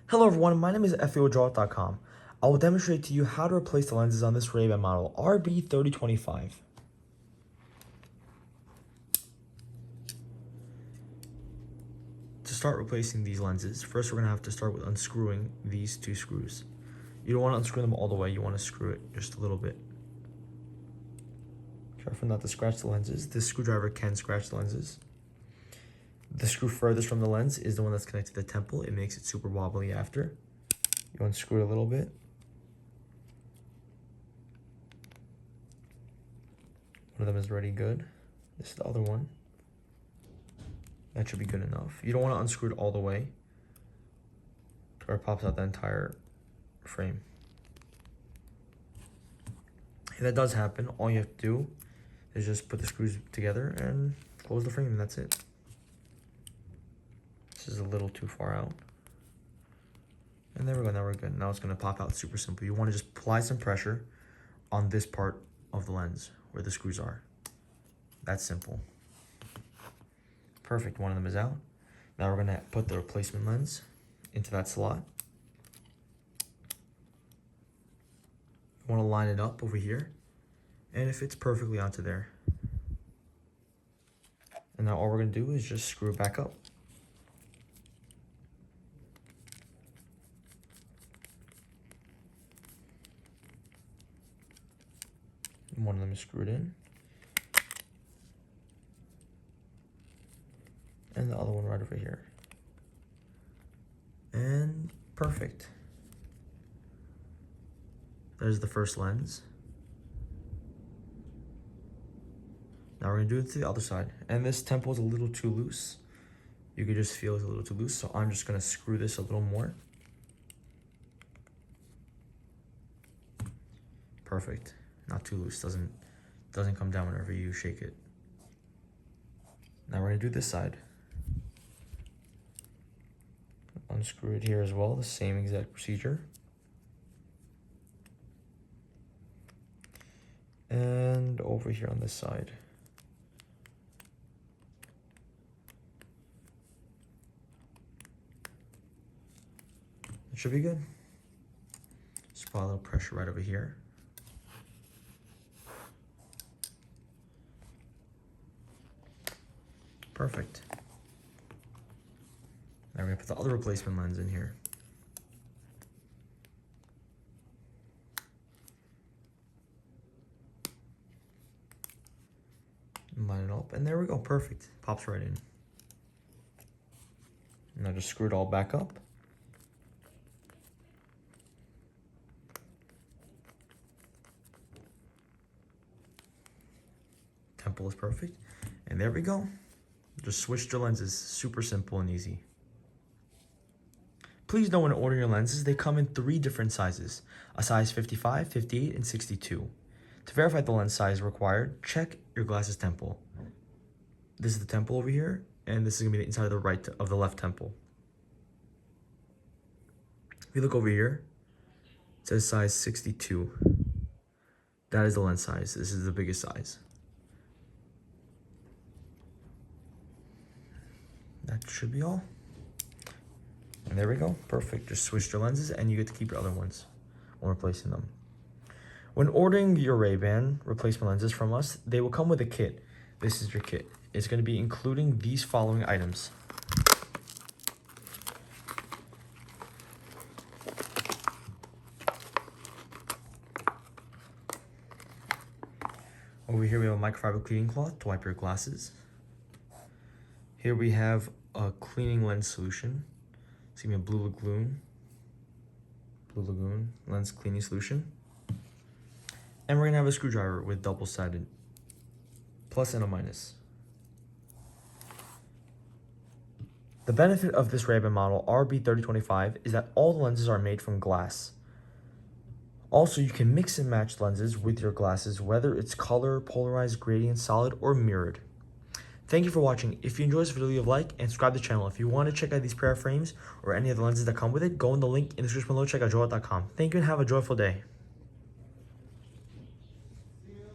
Hello everyone, my name is Joylot.com. I will demonstrate to you how to replace the lenses on this Ray-Ban model RB3025. To start replacing these lenses, first we're going to have to start with unscrewing these two screws. You don't want to unscrew them all the way, you want to screw it just a little bit. Careful not to scratch the lenses. This screwdriver can scratch the lenses. The screw furthest from the lens is the one that's connected to the temple. It makes it super wobbly after. You unscrew it a little bit. One of them is already good. This is the other one. That should be good enough. You don't want to unscrew it all the way, or it pops out the entire frame. If that does happen, all you have to do is just put the screws together and close the frame, and that's it. This is a little too far out. And there we go, now we're good. Now it's gonna pop out super simple. You wanna just apply some pressure on this part of the lens where the screws are. That's simple. Perfect, one of them is out. Now we're gonna put the replacement lens into that slot. You wanna line it up over here, and it fits perfectly onto there. And now all we're gonna do is just screw it back up. One of them is screwed in. And the other one right over here. And perfect. There's the first lens. Now we're gonna do it to the other side. And this temple is a little too loose. You could just feel it's a little too loose, so I'm just gonna screw this a little more. Perfect. Not too loose, doesn't come down whenever you shake it. Now we're gonna do this side. Unscrew it here as well, the same exact procedure. And over here on this side. It should be good. Just apply a little pressure right over here. Perfect. Now we're gonna put the other replacement lens in here. And line it up, and there we go, perfect. Pops right in. Now just screw it all back up. Temple is perfect, and there we go. Just switch your lenses, super simple and easy. Please know when ordering your lenses, they come in 3 different sizes, a size 55, 58, and 62. To verify the lens size required, check your glasses temple. This is the temple over here, and this is gonna be the inside of the left temple. If you look over here, it says size 62. That is the lens size. This is the biggest size. That should be all. And there we go, perfect. Just switch your lenses and you get to keep your other ones when replacing them. When ordering your Ray-Ban replacement lenses from us, they will come with a kit. This is your kit. It's gonna be including these following items. Over here we have a microfiber cleaning cloth to wipe your glasses. Here we have a cleaning lens solution. It's gonna be a Blue Lagoon lens cleaning solution. And we're gonna have a screwdriver with double-sided plus and a minus. The benefit of this Ray-Ban model RB3025 is that all the lenses are made from glass. Also, you can mix and match lenses with your glasses, whether it's color, polarized, gradient, solid, or mirrored. Thank you for watching. If you enjoyed this video, leave a like and subscribe to the channel. If you want to check out these pair of frames or any of the lenses that come with it, go in the link in the description below, check out Joylot.com. Thank you and have a joyful day.